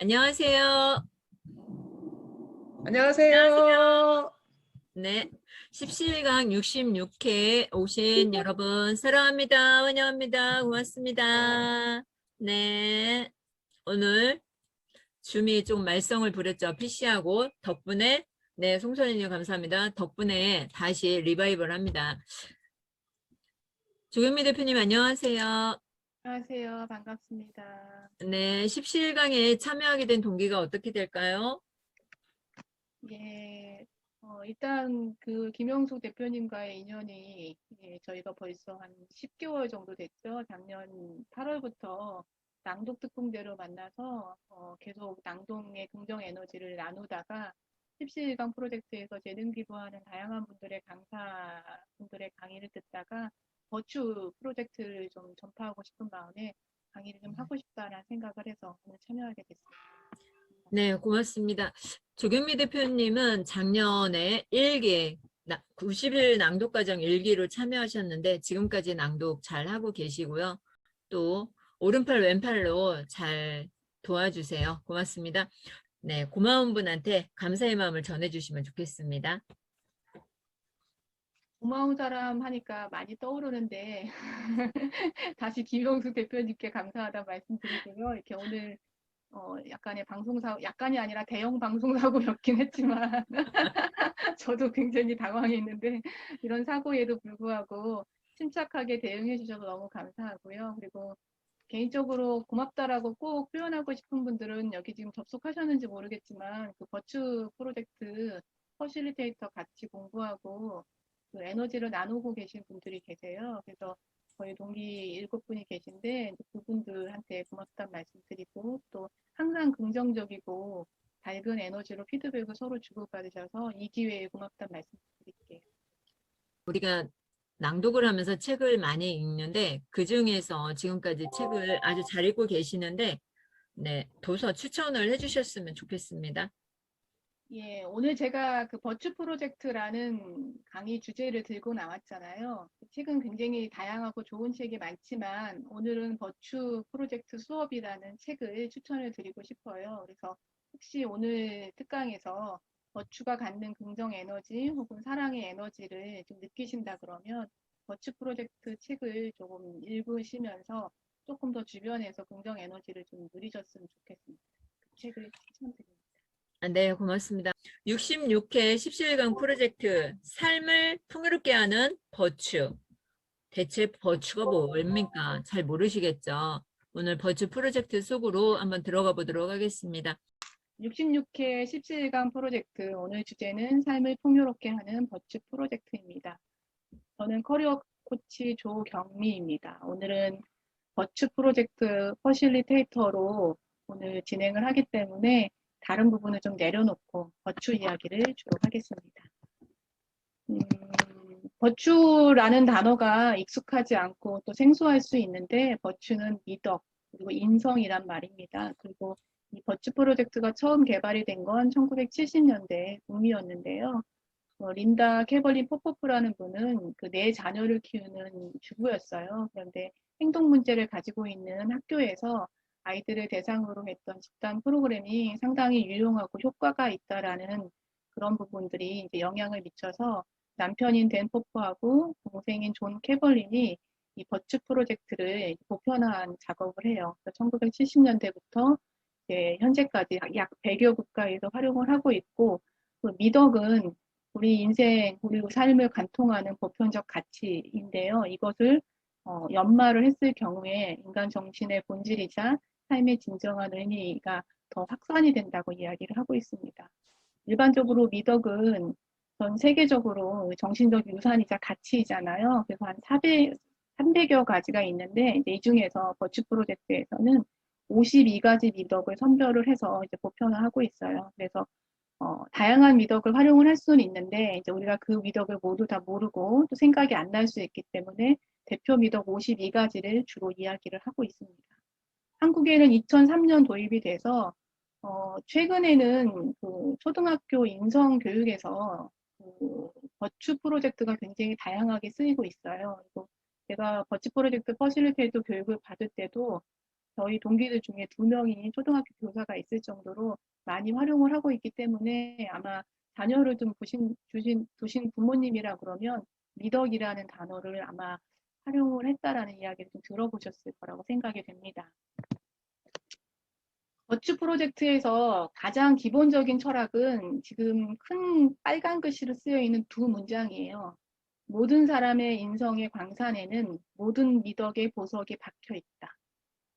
안녕하세요. 안녕하세요. 네. 17강 66회 오신 여러분 사랑합니다. 환영합니다. 고맙습니다. 네. 오늘 줌이 좀 말썽을 부렸죠. PC하고 덕분에 네, 송선희님 감사합니다. 덕분에 다시 리바이벌 합니다. 조경미 대표님 안녕하세요. 안녕하세요. 반갑습니다. 네, 17강에 참여하게 된 동기가 어떻게 될까요? 예, 일단 그 김영숙 대표님과의 인연이 저희가 벌써 한 10개월 정도 됐죠. 작년 8월부터 낭독 특공대로 만나서 계속 낭독의 긍정 에너지를 나누다가 17강 프로젝트에서 재능 기부하는 다양한 분들의 강사분들의 강의를 듣다가 버추 프로젝트를 좀 전파하고 싶은 마음에 강의를 좀 하고 싶다라는 생각을 해서 오늘 참여하게 됐습니다. 네, 고맙습니다. 조경미 대표님은 작년에 90일 낭독과정 1기로 참여하셨는데 지금까지 낭독 잘 하고 계시고요. 또 오른팔 왼팔로 잘 도와주세요. 고맙습니다. 네, 고마운 분한테 감사의 마음을 전해주시면 좋겠습니다. 고마운 사람 하니까 많이 떠오르는데 다시 김영숙 대표님께 감사하다 말씀드리고요. 이렇게 오늘 약간의 방송사고, 약간이 아니라 대형 방송사고였긴 했지만 저도 굉장히 당황했는데 이런 사고에도 불구하고 침착하게 대응해 주셔서 너무 감사하고요. 그리고 개인적으로 고맙다라고 꼭 표현하고 싶은 분들은 여기 지금 접속하셨는지 모르겠지만 그 버추 프로젝트 퍼실리테이터 같이 공부하고 그 에너지를 나누고 계신 분들이 계세요. 그래서 저희 동기 7분이 계신데 그분들한테 고맙다는 말씀 드리고 또 항상 긍정적이고 밝은 에너지로 피드백을 서로 주고받으셔서 이 기회에 고맙다는 말씀 드릴게요. 우리가 낭독을 하면서 책을 많이 읽는데 그중에서 지금까지 책을 아주 잘 읽고 계시는데 네, 도서 추천을 해주셨으면 좋겠습니다. 예, 오늘 제가 그 버추 프로젝트라는 강의 주제를 들고 나왔잖아요. 책은 굉장히 다양하고 좋은 책이 많지만 오늘은 버추 프로젝트 수업이라는 책을 추천을 드리고 싶어요. 그래서 혹시 오늘 특강에서 버추가 갖는 긍정 에너지 혹은 사랑의 에너지를 좀 느끼신다 그러면 버추 프로젝트 책을 조금 읽으시면서 조금 더 주변에서 긍정 에너지를 좀 누리셨으면 좋겠습니다. 그 책을 추천드립니다. 네, 고맙습니다. 66회 17강 프로젝트 삶을 풍요롭게 하는 버추. 대체 버추가 뭡니까? 잘 모르시겠죠? 오늘 버추 프로젝트 속으로 한번 들어가 보도록 하겠습니다. 66회 17강 프로젝트 오늘 주제는 삶을 풍요롭게 하는 버츠 프로젝트입니다. 저는 커리어 코치 조경미입니다. 오늘은 버츠 프로젝트 퍼실리테이터로 오늘 진행을 하기 때문에 다른 부분을 좀 내려놓고 버추 이야기를 주로 하겠습니다. 버추라는 단어가 익숙하지 않고 또 생소할 수 있는데 버추는 미덕 그리고 인성이란 말입니다. 그리고 이 버추 프로젝트가 처음 개발이 된 건 1970년대 북미였는데요. 린다 캐벌린 포포프라는 분은 그 네 자녀를 키우는 주부였어요. 그런데 행동 문제를 가지고 있는 학교에서 아이들을 대상으로 했던 집단 프로그램이 상당히 유용하고 효과가 있다라는 그런 부분들이 이제 영향을 미쳐서 남편인 댄 포포하고 동생인 존 캐벌린이 이 버츠 프로젝트를 보편화한 작업을 해요. 1970년대부터 현재까지 약 100여 국가에서 활용을 하고 있고 그 미덕은 우리 인생 그리고 삶을 관통하는 보편적 가치인데요. 이것을 연마를 했을 경우에 인간 정신의 본질이자 삶의 진정한 의미가 더 확산이 된다고 이야기를 하고 있습니다. 일반적으로 미덕은 전 세계적으로 정신적 유산이자 가치이잖아요. 그래서 한 300여 가지가 있는데 이제 이 중에서 버추 프로젝트에서는 52가지 미덕을 선별을 해서 이제 보편화하고 있어요. 그래서 다양한 미덕을 활용을 할 수는 있는데 이제 우리가 그 미덕을 모두 다 모르고 또 생각이 안 날 수 있기 때문에 대표 미덕 52가지를 주로 이야기를 하고 있습니다. 한국에는 2003년 도입이 돼서 최근에는 그 초등학교 인성 교육에서 그 버추 프로젝트가 굉장히 다양하게 쓰이고 있어요. 그리고 제가 버추 프로젝트 퍼실리테이터 교육을 받을 때도 저희 동기들 중에 2명이 초등학교 교사가 있을 정도로 많이 활용을 하고 있기 때문에 아마 자녀를 좀 두신 부모님이라 그러면 미덕이라는 단어를 아마 활용을 했다라는 이야기를 좀 들어보셨을 거라고 생각이 됩니다. 버추 프로젝트에서 가장 기본적인 철학은 지금 큰 빨간 글씨로 쓰여 있는 2문장이에요. 모든 사람의 인성의 광산에는 모든 미덕의 보석이 박혀 있다.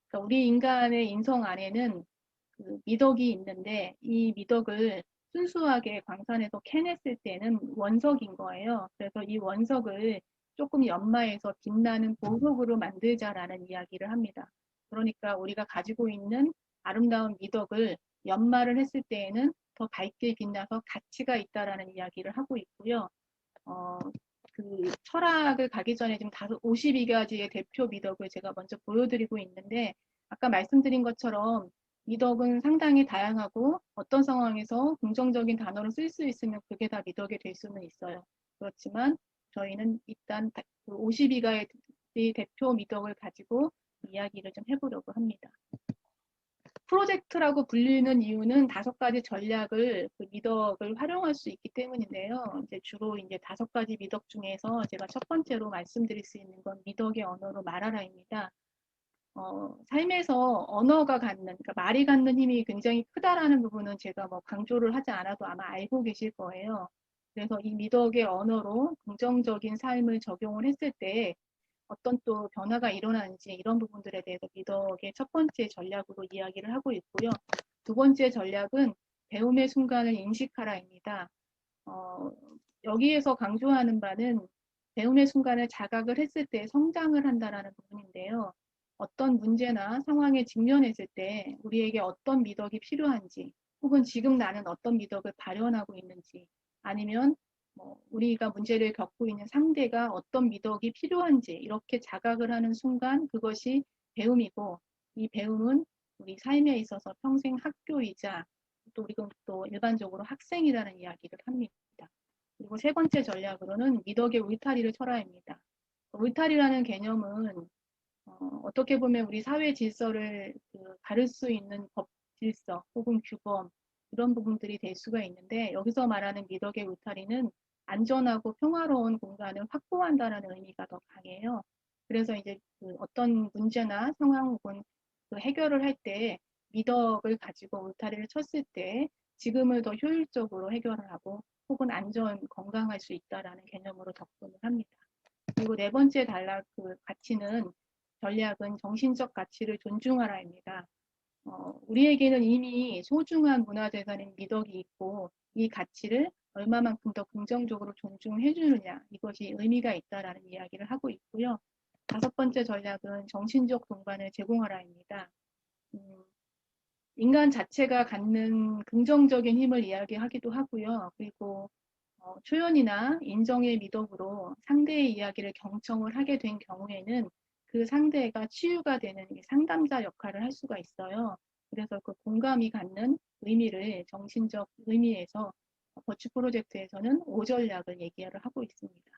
그러니까 우리 인간의 인성 안에는 그 미덕이 있는데 이 미덕을 순수하게 광산에서 캐냈을 때는 원석인 거예요. 그래서 이 원석을 조금 연마해서 빛나는 보석으로 만들자라는 이야기를 합니다. 그러니까 우리가 가지고 있는 아름다운 미덕을 연마를 했을 때에는 더 밝게 빛나서 가치가 있다라는 이야기를 하고 있고요. 그 철학을 가기 전에 지금 52가지의 대표 미덕을 제가 먼저 보여드리고 있는데 아까 말씀드린 것처럼 미덕은 상당히 다양하고 어떤 상황에서 긍정적인 단어를 쓸 수 있으면 그게 다 미덕이 될 수는 있어요. 그렇지만 저희는 일단 52가의 대표 미덕을 가지고 이야기를 좀 해보려고 합니다. 프로젝트라고 불리는 이유는 5가지 전략을 그 미덕을 활용할 수 있기 때문인데요. 이제 주로 이제 5가지 미덕 중에서 제가 첫 번째로 말씀드릴 수 있는 건 미덕의 언어로 말하라입니다. 삶에서 언어가 갖는, 그러니까 말이 갖는 힘이 굉장히 크다라는 부분은 제가 뭐 강조를 하지 않아도 아마 알고 계실 거예요. 그래서 이 미덕의 언어로 긍정적인 삶을 적용을 했을 때 어떤 또 변화가 일어나는지 이런 부분들에 대해서 미덕의 첫 번째 전략으로 이야기를 하고 있고요. 2번째 전략은 배움의 순간을 인식하라입니다. 여기에서 강조하는 바는 배움의 순간을 자각을 했을 때 성장을 한다라는 부분인데요. 어떤 문제나 상황에 직면했을 때 우리에게 어떤 미덕이 필요한지 혹은 지금 나는 어떤 미덕을 발현하고 있는지 아니면 우리가 문제를 겪고 있는 상대가 어떤 미덕이 필요한지 이렇게 자각을 하는 순간 그것이 배움이고 이 배움은 우리 삶에 있어서 평생 학교이자 또 우리가 또 일반적으로 학생이라는 이야기를 합니다. 그리고 3번째 전략으로는 미덕의 울타리를 철화입니다. 울타리라는 개념은 어떻게 보면 우리 사회 질서를 가를 수 있는 법 질서 혹은 규범 이런 부분들이 될 수가 있는데 여기서 말하는 미덕의 울타리는 안전하고 평화로운 공간을 확보한다는 의미가 더 강해요. 그래서 이제 어떤 문제나 상황 혹은 해결을 할 때 미덕을 가지고 울타리를 쳤을 때 지금을 더 효율적으로 해결을 하고 혹은 안전, 건강할 수 있다라는 개념으로 접근을 합니다. 그리고 4번째 가치는 전략은 정신적 가치를 존중하라입니다. 우리에게는 이미 소중한 문화재산인 미덕이 있고 이 가치를 얼마만큼 더 긍정적으로 존중해 주느냐 이것이 의미가 있다라는 이야기를 하고 있고요. 5번째 전략은 정신적 동반을 제공하라입니다. 인간 자체가 갖는 긍정적인 힘을 이야기하기도 하고요. 그리고 초연이나 인정의 미덕으로 상대의 이야기를 경청을 하게 된 경우에는 그 상대가 치유가 되는 상담자 역할을 할 수가 있어요. 그래서 그 공감이 갖는 의미를 정신적 의미에서 버추 프로젝트에서는 5전략을 얘기를 하고 있습니다.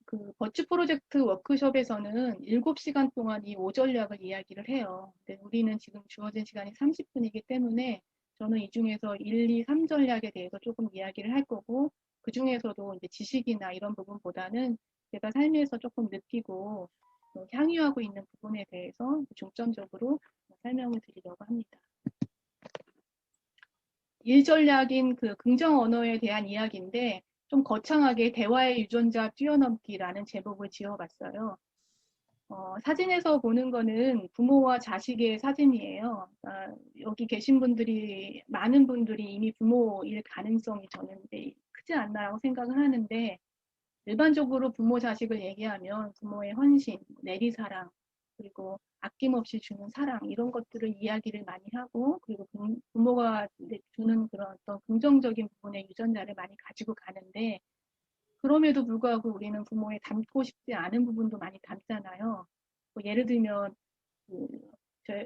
그 버추 프로젝트 워크숍에서는 7시간 동안 이 5전략을 이야기를 해요. 근데 우리는 지금 주어진 시간이 30분이기 때문에 저는 이 중에서 1, 2, 3전략에 대해서 조금 이야기를 할 거고 그 중에서도 이제 지식이나 이런 부분보다는 제가 삶에서 조금 느끼고 향유하고 있는 부분에 대해서 중점적으로 설명을 드리려고 합니다. 1전략인 그 긍정 언어에 대한 이야기인데 좀 거창하게 대화의 유전자 뛰어넘기라는 제목을 지어봤어요. 사진에서 보는 거는 부모와 자식의 사진이에요. 여기 계신 분들이, 많은 분들이 이미 부모일 가능성이 저는 크지 않나라고 생각을 하는데, 일반적으로 부모 자식을 얘기하면 부모의 헌신, 내리사랑, 그리고 아낌없이 주는 사랑, 이런 것들을 이야기를 많이 하고, 그리고 부모가 주는 그런 어떤 긍정적인 부분의 유전자를 많이 가지고 가는데, 그럼에도 불구하고 우리는 부모에 닮고 싶지 않은 부분도 많이 닮잖아요. 예를 들면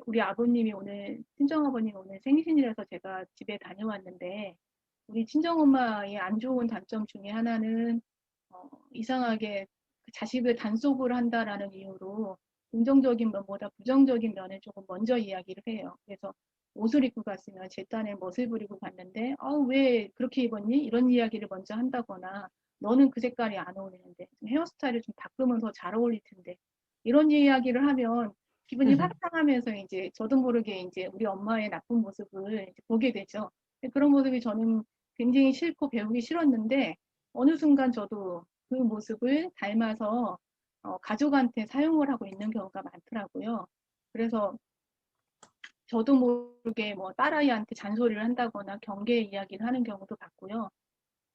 우리 아버님이 오늘 친정아버님이 오늘 생신이라서 제가 집에 다녀왔는데 우리 친정엄마의 안 좋은 단점 중에 하나는 이상하게 자식을 단속을 한다라는 이유로 긍정적인 면보다 부정적인 면을 조금 먼저 이야기를 해요. 그래서 옷을 입고 갔으면 제 딴에 멋을 부리고 갔는데 왜 그렇게 입었니? 이런 이야기를 먼저 한다거나 너는 그 색깔이 안 어울리는데 헤어스타일을 좀 바꾸면 더 잘 어울릴 텐데 이런 이야기를 하면 기분이 확 상하면서 이제 저도 모르게 이제 우리 엄마의 나쁜 모습을 이제 보게 되죠. 그런 모습이 저는 굉장히 싫고 배우기 싫었는데 어느 순간 저도 그 모습을 닮아서 가족한테 사용을 하고 있는 경우가 많더라고요. 그래서 저도 모르게 뭐 딸아이한테 잔소리를 한다거나 경계 이야기를 하는 경우도 봤고요.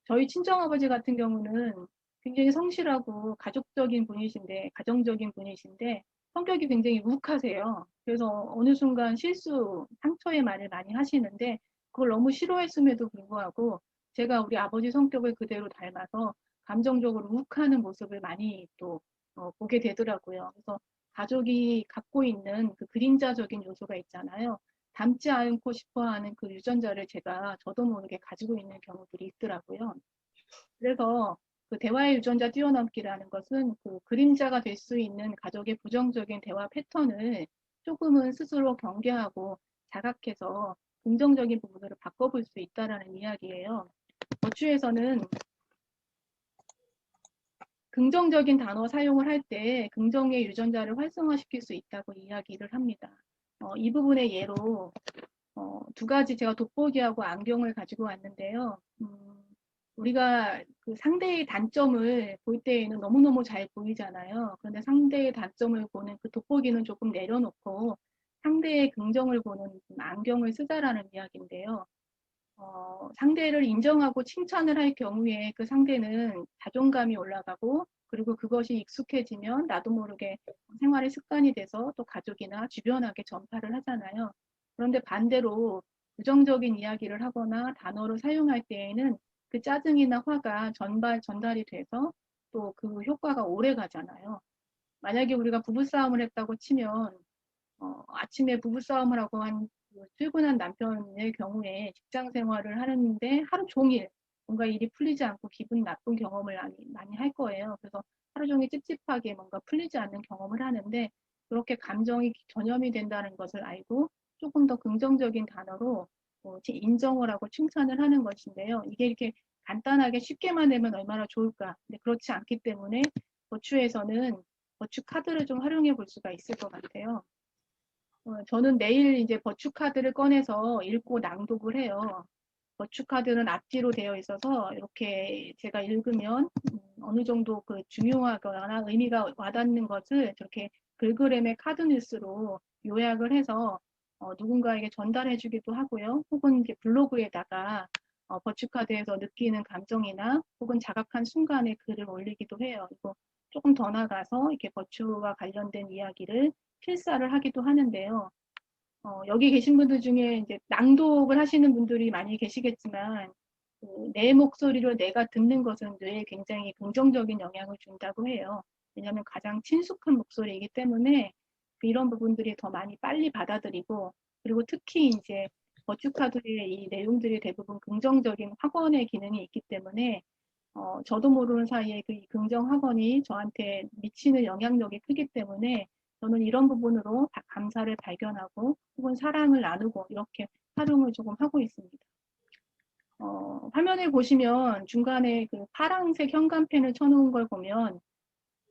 저희 친정아버지 같은 경우는 굉장히 성실하고 가족적인 분이신데, 가정적인 분이신데, 성격이 굉장히 욱하세요. 그래서 어느 순간 실수, 상처의 말을 많이 하시는데, 그걸 너무 싫어했음에도 불구하고, 제가 우리 아버지 성격을 그대로 닮아서 감정적으로 욱하는 모습을 많이 또 보게 되더라고요. 그래서 가족이 갖고 있는 그 그림자적인 요소가 있잖아요. 닮지 않고 싶어 하는 그 유전자를 제가 저도 모르게 가지고 있는 경우들이 있더라고요. 그래서 그 대화의 유전자 뛰어넘기라는 것은 그 그림자가 될 수 있는 가족의 부정적인 대화 패턴을 조금은 스스로 경계하고 자각해서 긍정적인 부분으로 바꿔볼 수 있다라는 이야기예요. 버추에서는 긍정적인 단어 사용을 할 때 긍정의 유전자를 활성화시킬 수 있다고 이야기를 합니다. 이 부분의 예로 두 가지 제가 돋보기하고 안경을 가지고 왔는데요. 우리가 그 상대의 단점을 볼 때에는 너무너무 잘 보이잖아요. 그런데 상대의 단점을 보는 그 돋보기는 조금 내려놓고 상대의 긍정을 보는 안경을 쓰자라는 이야기인데요. 상대를 인정하고 칭찬을 할 경우에 그 상대는 자존감이 올라가고 그리고 그것이 익숙해지면 나도 모르게 생활의 습관이 돼서 또 가족이나 주변하게 전파를 하잖아요. 그런데 반대로 부정적인 이야기를 하거나 단어를 사용할 때에는 그 짜증이나 화가 전달이 돼서 또 그 효과가 오래 가잖아요. 만약에 우리가 부부싸움을 했다고 치면 아침에 부부싸움을 하고 출근한 남편의 경우에 직장 생활을 하는데 하루 종일 뭔가 일이 풀리지 않고 기분 나쁜 경험을 많이 할 거예요. 그래서 하루 종일 찝찝하게 뭔가 풀리지 않는 경험을 하는데 그렇게 감정이 전염이 된다는 것을 알고 조금 더 긍정적인 단어로 인정을 하고 칭찬을 하는 것인데요. 이게 이렇게 간단하게 쉽게만 내면 얼마나 좋을까. 근데 그렇지 않기 때문에 버추에서는 버추 카드를 좀 활용해 볼 수가 있을 것 같아요. 저는 매일 이제 버추 카드를 꺼내서 읽고 낭독을 해요. 버추 카드는 앞뒤로 되어 있어서 이렇게 제가 읽으면 어느 정도 그 중요하거나 의미가 와닿는 것을 저렇게 글그램의 카드 뉴스로 요약을 해서 누군가에게 전달해 주기도 하고요. 혹은 이제 블로그에다가 버추 카드에서 느끼는 감정이나 혹은 자각한 순간의 글을 올리기도 해요. 그리고 조금 더 나가서 이렇게 버추와 관련된 이야기를 필사를 하기도 하는데요. 여기 계신 분들 중에 이제 낭독을 하시는 분들이 많이 계시겠지만, 내 목소리를 내가 듣는 것은 뇌에 굉장히 긍정적인 영향을 준다고 해요. 왜냐하면 가장 친숙한 목소리이기 때문에 이런 부분들이 더 많이 빨리 받아들이고, 그리고 특히 이제 버추카드의 이 내용들이 대부분 긍정적인 확언의 기능이 있기 때문에 저도 모르는 사이에 그 긍정 학원이 저한테 미치는 영향력이 크기 때문에 저는 이런 부분으로 감사를 발견하고 혹은 사랑을 나누고 이렇게 활용을 조금 하고 있습니다. 화면을 보시면 중간에 그 파란색 현관펜을 쳐놓은 걸 보면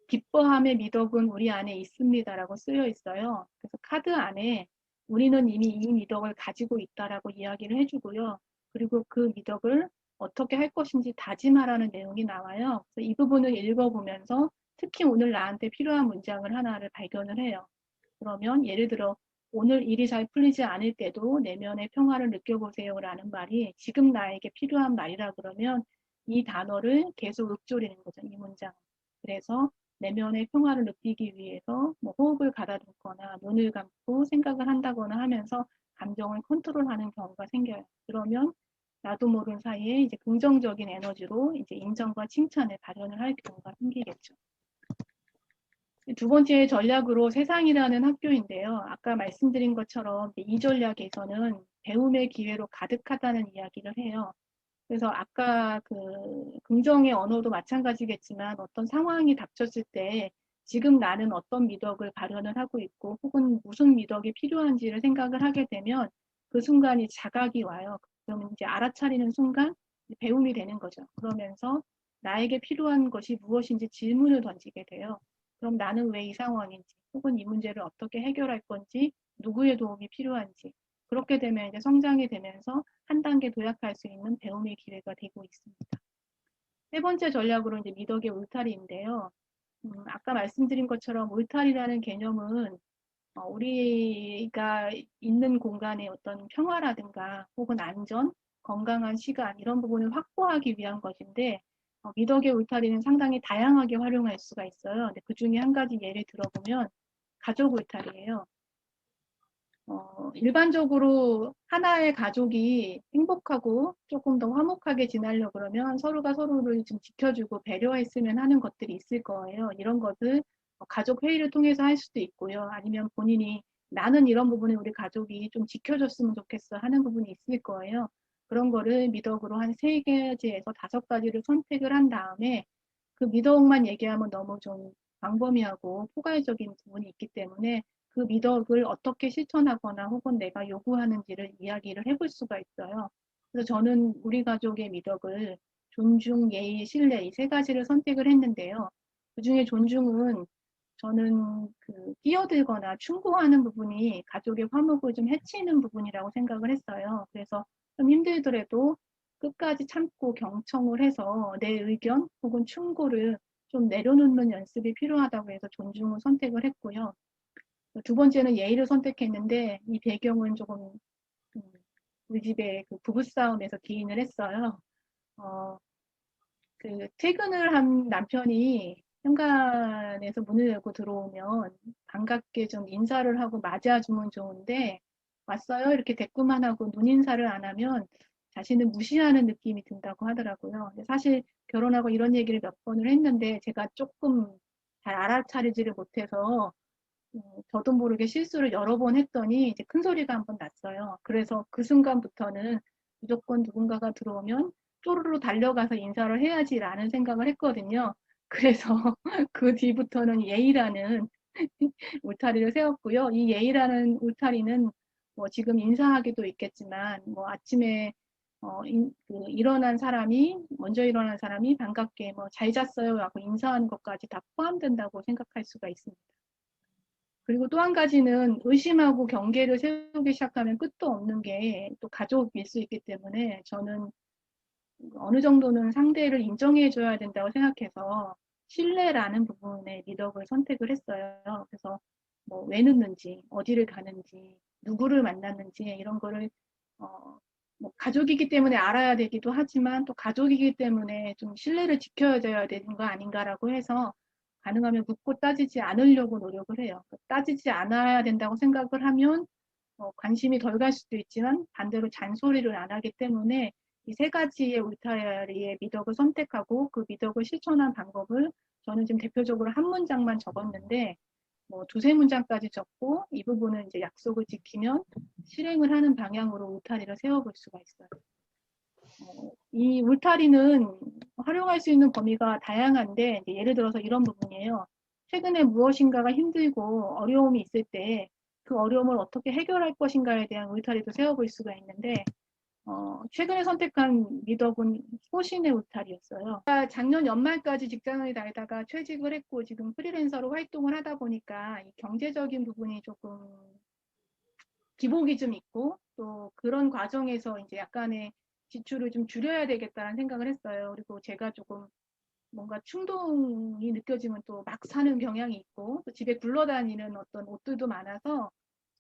기뻐함의 미덕은 우리 안에 있습니다라고 쓰여 있어요. 그래서 카드 안에 우리는 이미 이 미덕을 가지고 있다라고 이야기를 해주고요. 그리고 그 미덕을 어떻게 할 것인지 다짐하라는 내용이 나와요. 그래서 이 부분을 읽어보면서 특히 오늘 나한테 필요한 문장을 하나를 발견을 해요. 그러면 예를 들어 오늘 일이 잘 풀리지 않을 때도 내면의 평화를 느껴보세요라는 말이 지금 나에게 필요한 말이라 그러면 이 단어를 계속 읊조리는 거죠. 이 문장. 그래서 내면의 평화를 느끼기 위해서 뭐 호흡을 가다듬거나 눈을 감고 생각을 한다거나 하면서 감정을 컨트롤하는 경우가 생겨요. 그러면 나도 모르는 사이에 이제 긍정적인 에너지로 이제 인정과 칭찬을 발현을 할 경우가 생기겠죠. 두 번째 전략으로 세상이라는 학교인데요. 아까 말씀드린 것처럼 이 전략에서는 배움의 기회로 가득하다는 이야기를 해요. 그래서 아까 그 긍정의 언어도 마찬가지겠지만 어떤 상황이 닥쳤을 때 지금 나는 어떤 미덕을 발현을 하고 있고 혹은 무슨 미덕이 필요한지를 생각을 하게 되면 그 순간이 자각이 와요. 그러면 이제 알아차리는 순간 배움이 되는 거죠. 그러면서 나에게 필요한 것이 무엇인지 질문을 던지게 돼요. 그럼 나는 왜 이 상황인지 혹은 이 문제를 어떻게 해결할 건지 누구의 도움이 필요한지 그렇게 되면 이제 성장이 되면서 한 단계 도약할 수 있는 배움의 기회가 되고 있습니다. 세 번째 전략으로 이제 미덕의 울타리인데요. 아까 말씀드린 것처럼 울타리라는 개념은 우리가 있는 공간의 어떤 평화라든가 혹은 안전, 건강한 시간 이런 부분을 확보하기 위한 것인데 미덕의 울타리는 상당히 다양하게 활용할 수가 있어요. 근데 그 중에 한 가지 예를 들어보면 가족 울타리예요. 일반적으로 하나의 가족이 행복하고 조금 더 화목하게 지내려고 그러면 서로가 서로를 좀 지켜주고 배려했으면 하는 것들이 있을 거예요. 이런 것을 가족 회의를 통해서 할 수도 있고요. 아니면 본인이 나는 이런 부분에 우리 가족이 좀 지켜줬으면 좋겠어 하는 부분이 있을 거예요. 그런 거를 미덕으로 한 3가지에서 5가지를 선택을 한 다음에 그 미덕만 얘기하면 너무 좀 광범위하고 포괄적인 부분이 있기 때문에 그 미덕을 어떻게 실천하거나 혹은 내가 요구하는지를 이야기를 해볼 수가 있어요. 그래서 저는 우리 가족의 미덕을 존중, 예의, 신뢰 이 3가지를 선택을 했는데요. 그중에 존중은 저는 그 끼어들거나 충고하는 부분이 가족의 화목을 좀 해치는 부분이라고 생각을 했어요. 그래서 좀 힘들더라도 끝까지 참고 경청을 해서 내 의견 혹은 충고를 좀 내려놓는 연습이 필요하다고 해서 존중을 선택을 했고요. 2번째는 예의를 선택했는데 이 배경은 조금 우리 집에 그 부부싸움에서 기인을 했어요. 어, 그 퇴근을 한 남편이 현관에서 문을 열고 들어오면 반갑게 좀 인사를 하고 맞이해주면 좋은데 왔어요? 이렇게 대꾸만 하고 눈인사를 안 하면 자신을 무시하는 느낌이 든다고 하더라고요. 근데 사실 결혼하고 이런 얘기를 몇 번을 했는데 제가 조금 잘 알아차리지를 못해서 저도 모르게 실수를 여러 번 했더니 이제 큰 소리가 한 번 났어요. 그래서 그 순간부터는 무조건 누군가가 들어오면 쪼르르 달려가서 인사를 해야지라는 생각을 했거든요. 그래서 그 뒤부터는 예의라는 울타리를 세웠고요. 이 예의라는 울타리는 뭐 지금 인사하기도 있겠지만 뭐 아침에 일어난 사람이 먼저 일어난 사람이 반갑게 뭐 잘 잤어요 하고 인사하는 것까지 다 포함된다고 생각할 수가 있습니다. 그리고 또 한 가지는 의심하고 경계를 세우기 시작하면 끝도 없는 게 또 가족일 수 있기 때문에 저는 어느 정도는 상대를 인정해 줘야 된다고 생각해서 신뢰라는 부분에 미덕을 선택을 했어요. 그래서 뭐 왜 늦는지, 어디를 가는지, 누구를 만났는지 이런 거를 뭐 가족이기 때문에 알아야 되기도 하지만 또 가족이기 때문에 좀 신뢰를 지켜줘야 되는 거 아닌가라고 해서 가능하면 묻고 따지지 않으려고 노력을 해요. 따지지 않아야 된다고 생각을 하면 관심이 덜 갈 수도 있지만 반대로 잔소리를 안 하기 때문에 이 3가지의 울타리의 미덕을 선택하고 그 미덕을 실천한 방법을 저는 지금 대표적으로 한 문장만 적었는데 뭐 2-3문장까지 적고 이 부분은 이제 약속을 지키면 실행을 하는 방향으로 울타리를 세워볼 수가 있어요. 이 울타리는 활용할 수 있는 범위가 다양한데 예를 들어서 이런 부분이에요. 최근에 무엇인가가 힘들고 어려움이 있을 때 그 어려움을 어떻게 해결할 것인가에 대한 울타리도 세워볼 수가 있는데 최근에 선택한 미덕은 소신의 울타리였어요. 작년 연말까지 직장을 다니다가 퇴직을 했고 지금 프리랜서로 활동을 하다 보니까 이 경제적인 부분이 조금 기복이 좀 있고 또 그런 과정에서 이제 약간의 지출을 좀 줄여야 되겠다는 생각을 했어요. 그리고 제가 조금 뭔가 충동이 느껴지면 또 막 사는 경향이 있고 또 집에 굴러다니는 어떤 옷들도 많아서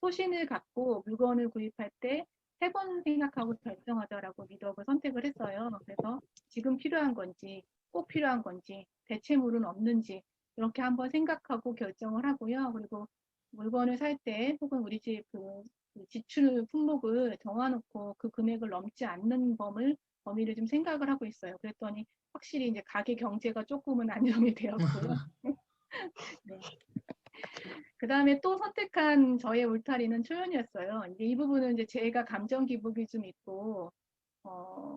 소신을 갖고 물건을 구입할 때 3번 생각하고 결정하자라고 미덕을 선택을 했어요. 그래서 지금 필요한 건지 꼭 필요한 건지 대체물은 없는지 이렇게 한번 생각하고 결정을 하고요. 그리고 물건을 살 때 혹은 우리 집그 지출 품목을 정해놓고 그 금액을 넘지 않는 범위를 좀 생각을 하고 있어요. 그랬더니 확실히 이제 가계 경제가 조금은 안정이 되었고요. 네. 그 다음에 또 선택한 저의 울타리는 초연이었어요. 이제 이 부분은 이제 제가 감정 기복이 좀 있고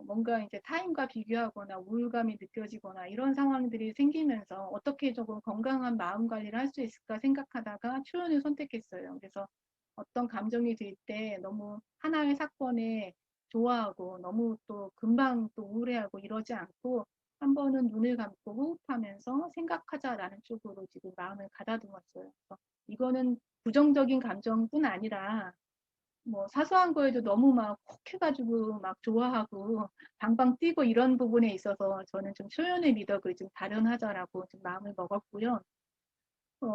뭔가 이제 타인과 비교하거나 우울감이 느껴지거나 이런 상황들이 생기면서 어떻게 조금 건강한 마음 관리를 할 수 있을까 생각하다가 초연을 선택했어요. 그래서 어떤 감정이 들 때 너무 하나의 사건에 좋아하고 너무 또 금방 또 우울해하고 이러지 않고 한 번은 눈을 감고 호흡하면서 생각하자라는 쪽으로 지금 마음을 가다듬었어요. 그래서 이거는 부정적인 감정뿐 아니라 뭐 사소한 거에도 너무 막 혹 해가지고 막 좋아하고 방방 뛰고 이런 부분에 있어서 저는 좀 초연의 미덕을 좀 발현하자라고 좀 마음을 먹었고요.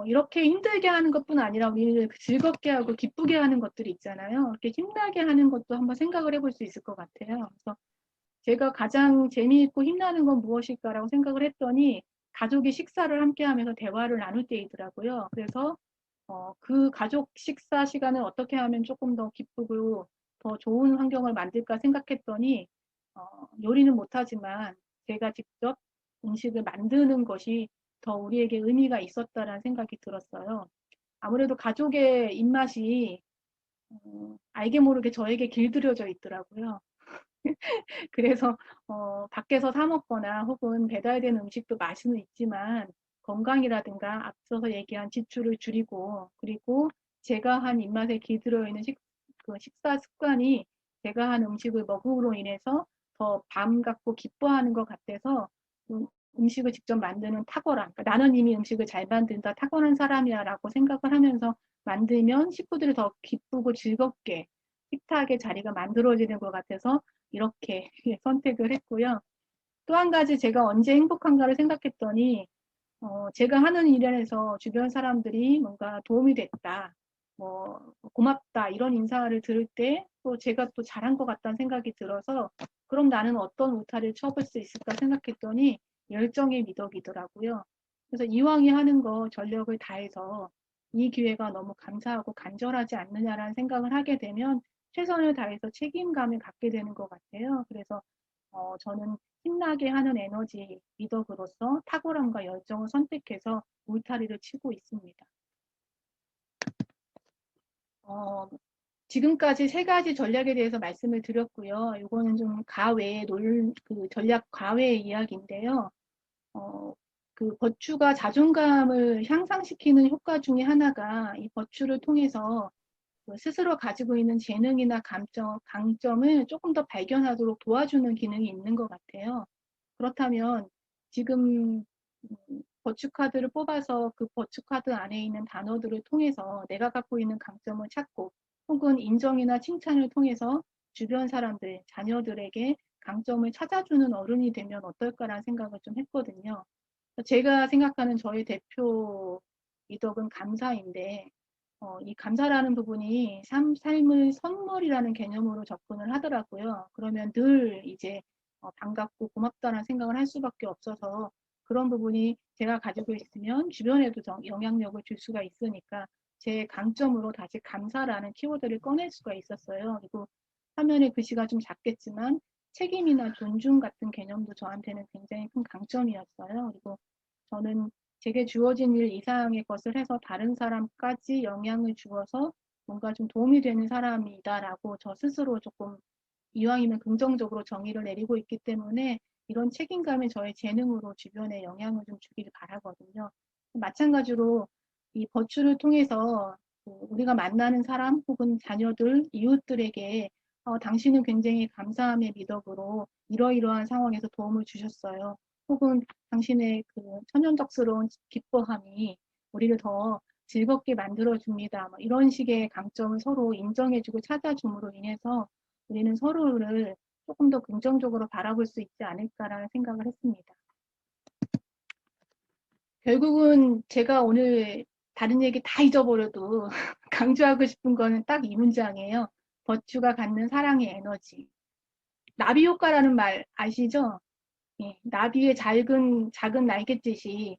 이렇게 힘들게 하는 것뿐 아니라 우리를 즐겁게 하고 기쁘게 하는 것들이 있잖아요. 이렇게 힘나게 하는 것도 한번 생각을 해볼 수 있을 것 같아요. 그래서 제가 가장 재미있고 힘나는 건 무엇일까라고 생각을 했더니 가족이 식사를 함께 하면서 대화를 나눌 때이더라고요. 그래서 그 가족 식사 시간을 어떻게 하면 조금 더 기쁘고 더 좋은 환경을 만들까 생각했더니 요리는 못하지만 제가 직접 음식을 만드는 것이 더 우리에게 의미가 있었다라는 생각이 들었어요. 아무래도 가족의 입맛이 알게 모르게 저에게 길들여져 있더라고요. 그래서 밖에서 사 먹거나 혹은 배달된 음식도 맛은 있지만 건강이라든가 앞서서 얘기한 지출을 줄이고 그리고 제가 한 입맛에 길들여 있는 그 식사 습관이 제가 한 음식을 먹음으로 인해서 더 감 같고 기뻐하는 것 같아서 음식을 직접 만드는 탁월함, 그러니까 나는 이미 음식을 잘 만든다, 탁월한 사람이야라고 생각을 하면서 만들면 식구들이 더 기쁘고 즐겁게 식탁의 자리가 만들어지는 것 같아서 이렇게 선택을 했고요. 또 한 가지 제가 언제 행복한가를 생각했더니 제가 하는 일에서 주변 사람들이 뭔가 도움이 됐다, 뭐 고맙다 이런 인사를 들을 때 또 제가 또 잘한 것 같다는 생각이 들어서 그럼 나는 어떤 우타를 쳐볼 수 있을까 생각했더니 열정의 미덕이더라고요. 그래서 이왕이 하는 거 전력을 다해서 이 기회가 너무 감사하고 간절하지 않느냐라는 생각을 하게 되면 최선을 다해서 책임감을 갖게 되는 것 같아요. 그래서 저는 힘나게 하는 에너지 미덕으로서 탁월함과 열정을 선택해서 울타리를 치고 있습니다. 어, 지금까지 세 가지 전략에 대해서 말씀을 드렸고요. 이거는 좀 가외의 그 전략 가외의 이야기인데요. 어, 그 버추가 자존감을 향상시키는 효과 중에 하나가 이 버추를 통해서 그 스스로 가지고 있는 재능이나 강점을 조금 더 발견하도록 도와주는 기능이 있는 것 같아요. 그렇다면 지금 버추카드를 뽑아서 그 버추카드 안에 있는 단어들을 통해서 내가 갖고 있는 강점을 찾고 혹은 인정이나 칭찬을 통해서 주변 사람들, 자녀들에게 강점을 찾아주는 어른이 되면 어떨까라는 생각을 좀 했거든요. 제가 생각하는 저의 대표 미덕은 감사인데 이 감사라는 부분이 삶을 선물이라는 개념으로 접근을 하더라고요. 그러면 늘 이제 반갑고 고맙다는 생각을 할 수밖에 없어서 그런 부분이 제가 가지고 있으면 주변에도 영향력을 줄 수가 있으니까 제 강점으로 다시 감사라는 키워드를 꺼낼 수가 있었어요. 그리고 화면에 글씨가 좀 작겠지만 책임이나 존중 같은 개념도 저한테는 굉장히 큰 강점이었어요. 그리고 저는 제게 주어진 일 이상의 것을 해서 다른 사람까지 영향을 주어서 뭔가 좀 도움이 되는 사람이다라고 저 스스로 조금 이왕이면 긍정적으로 정의를 내리고 있기 때문에 이런 책임감이 저의 재능으로 주변에 영향을 좀 주길 바라거든요. 마찬가지로 이 버추를 통해서 우리가 만나는 사람 혹은 자녀들, 이웃들에게 당신은 굉장히 감사함의 미덕으로 이러이러한 상황에서 도움을 주셨어요. 혹은 당신의 그 천연덕스러운 기뻐함이 우리를 더 즐겁게 만들어줍니다. 뭐 이런 식의 강점을 서로 인정해주고 찾아줌으로 인해서 우리는 서로를 조금 더 긍정적으로 바라볼 수 있지 않을까라는 생각을 했습니다. 결국은 제가 오늘 다른 얘기 다 잊어버려도 강조하고 싶은 거는 딱 이 문장이에요. 버추가 갖는 사랑의 에너지. 나비 효과라는 말 아시죠? 예, 나비의 작은 날갯짓이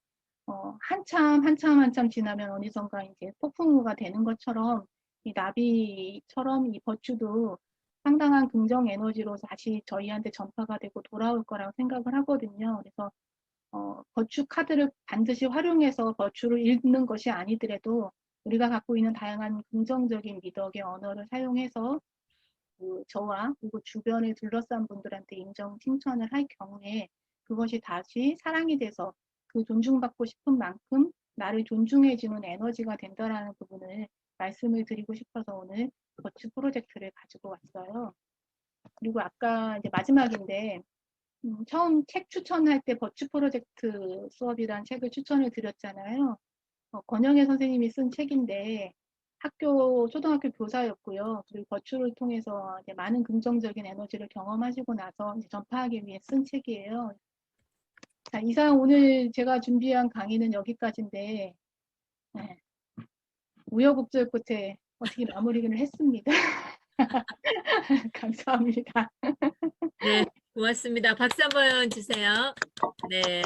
한참 지나면 어느선가 이제 폭풍우가 되는 것처럼 이 나비처럼 이 버추도 상당한 긍정 에너지로 다시 저희한테 전파가 되고 돌아올 거라고 생각을 하거든요. 그래서 버추 카드를 반드시 활용해서 버추를 읽는 것이 아니더라도 우리가 갖고 있는 다양한 긍정적인 미덕의 언어를 사용해서 저와 그리고 주변을 둘러싼 분들한테 인정, 칭찬을 할 경우에 그것이 다시 사랑이 돼서 그 존중받고 싶은 만큼 나를 존중해주는 에너지가 된다라는 부분을 말씀을 드리고 싶어서 오늘 버추 프로젝트를 가지고 왔어요. 그리고 아까 이제 마지막인데 처음 책 추천할 때 버추 프로젝트 수업이란 책을 추천을 드렸잖아요. 권영애 선생님이 쓴 책인데 초등학교 교사였고요. 그리고 버추를 통해서 이제 많은 긍정적인 에너지를 경험하시고 나서 이제 전파하기 위해 쓴 책이에요. 자, 이상 오늘 제가 준비한 강의는 여기까지인데 네, 우여곡절 끝에 어떻게 마무리를 했습니다. 감사합니다. 네, 고맙습니다. 박수 한번 주세요. 네.